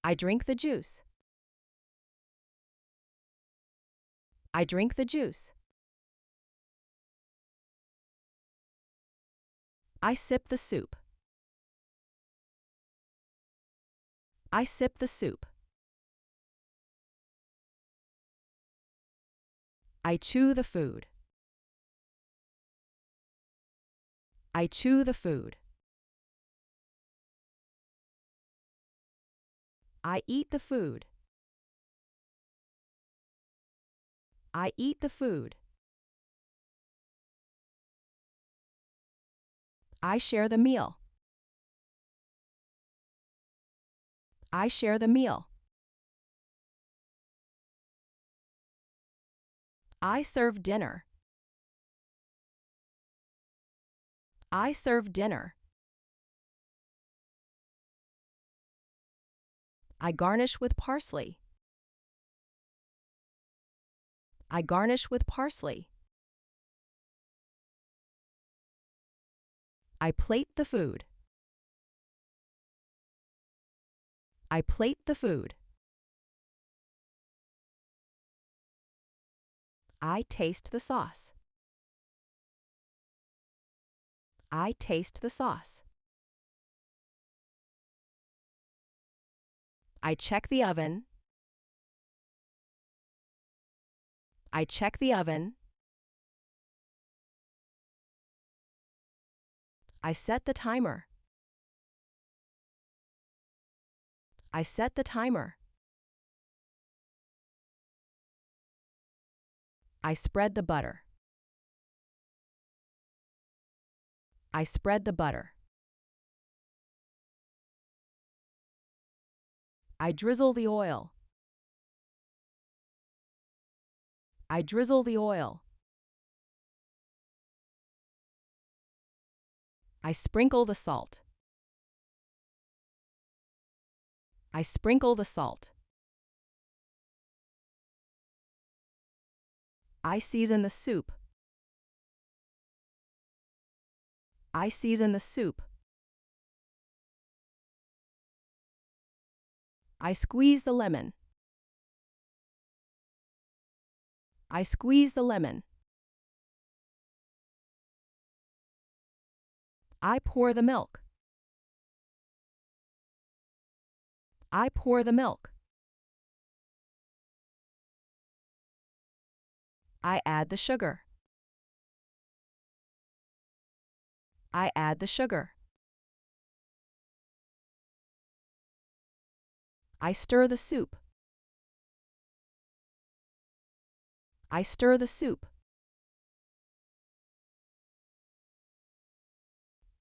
I drink the juice. I drink the juice. I sip the soup. I sip the soup. I chew the food. I chew the food. I eat the food. I eat the food. I share the meal. I share the meal. I serve dinner. I serve dinner. I garnish with parsley. I garnish with parsley. I plate the food. I plate the food. I taste the sauce. I taste the sauce. I check the oven. I check the oven. I set the timer. I set the timer. I spread the butter. I spread the butter. I drizzle the oil. I drizzle the oil. I sprinkle the salt. I sprinkle the salt. I season the soup. I season the soup. I squeeze the lemon. I squeeze the lemon. I pour the milk. I pour the milk. I add the sugar. I add the sugar. I stir the soup. I stir the soup.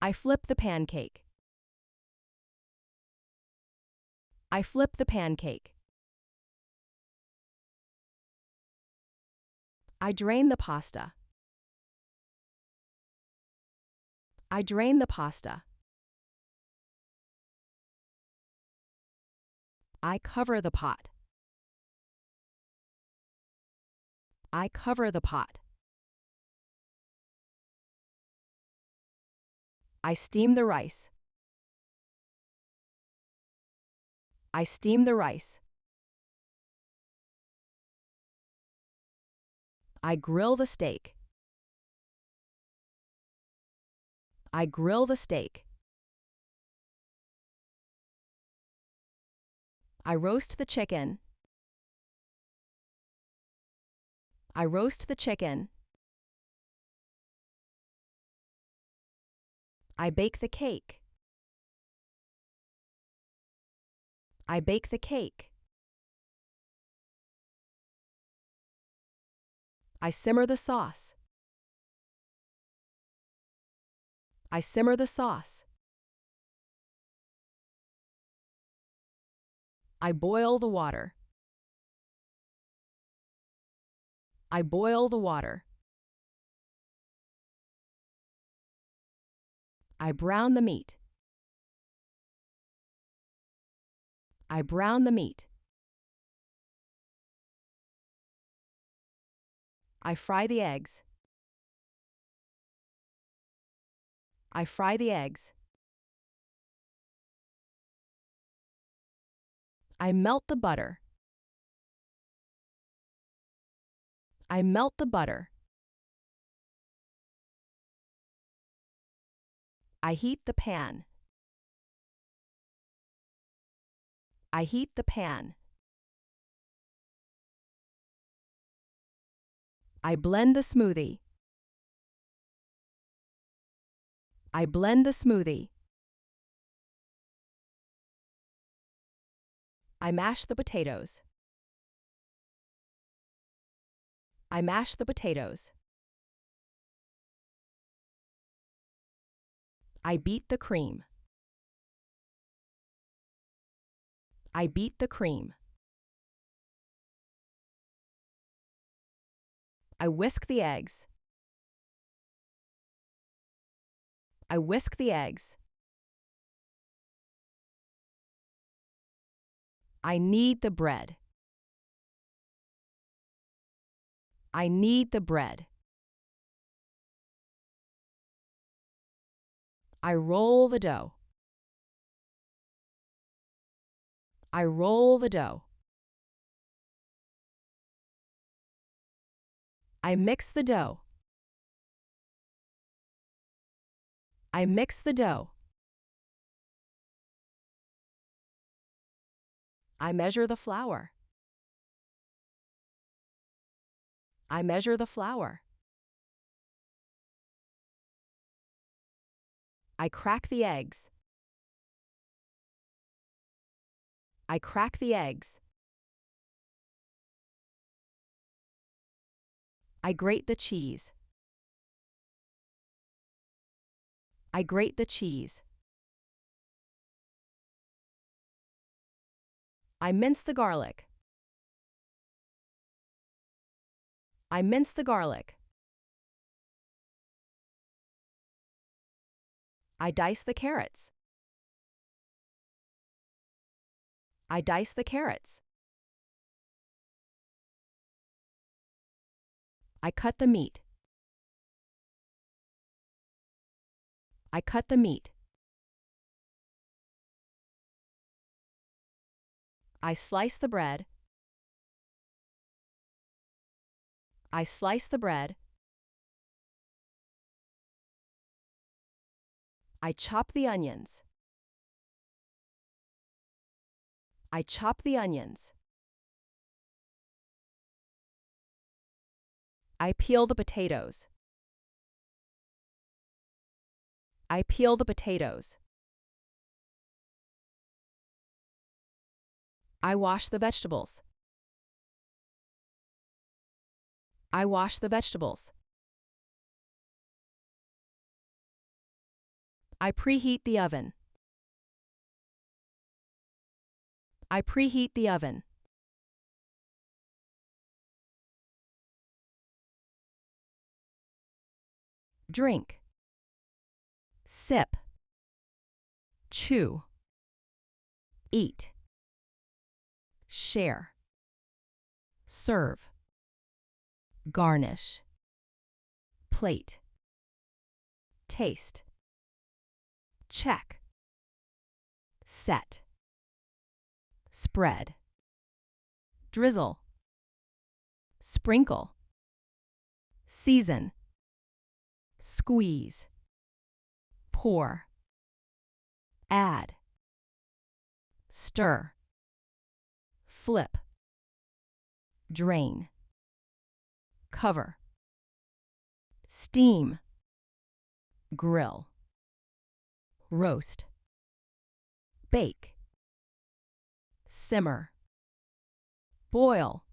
I flip the pancake. I flip the pancake. I drain the pasta. I drain the pasta. I cover the pot. I cover the pot. I steam the rice. I steam the rice. I grill the steak. I grill the steak. I roast the chicken. I roast the chicken. I bake the cake. I bake the cake. I simmer the sauce. I simmer the sauce. I boil the water. I boil the water. I brown the meat. I brown the meat. I fry the eggs. I fry the eggs. I melt the butter. I melt the butter. I heat the pan. I heat the pan. I blend the smoothie. I blend the smoothie. I mash the potatoes. I mash the potatoes. I beat the cream. I beat the cream. I whisk the eggs. I whisk the eggs. I knead the bread. I knead the bread. I roll the dough. I roll the dough. I mix the dough. I mix the dough. I measure the flour. I measure the flour. I crack the eggs. I crack the eggs. I grate the cheese. I grate the cheese. I mince the garlic. I mince the garlic. I dice the carrots. I dice the carrots. I cut the meat. I cut the meat. I slice the bread. I slice the bread. I chop the onions. I chop the onions. I peel the potatoes. I peel the potatoes. I wash the vegetables. I wash the vegetables. I preheat the oven. I preheat the oven. Drink. Sip. Chew. Eat. Share. Serve. Garnish. Plate. Taste. Check. Set. Spread. Drizzle. Sprinkle. Season. Squeeze. Pour. Add. Stir. Flip. Drain. Cover. Steam. Grill. Roast. Bake. Simmer. Boil.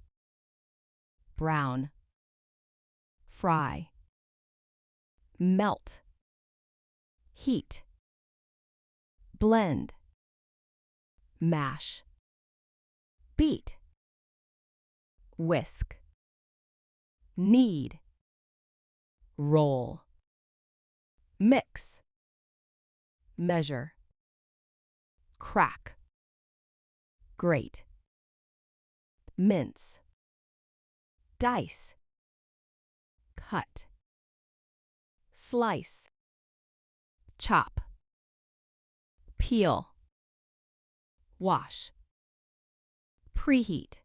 Brown. Fry. Melt. Heat. Blend. Mash. Beat. Whisk. Knead. Roll. Mix. Measure. Crack. Grate. Mince. Dice. Cut. Slice. Chop. Peel. Wash. preheat.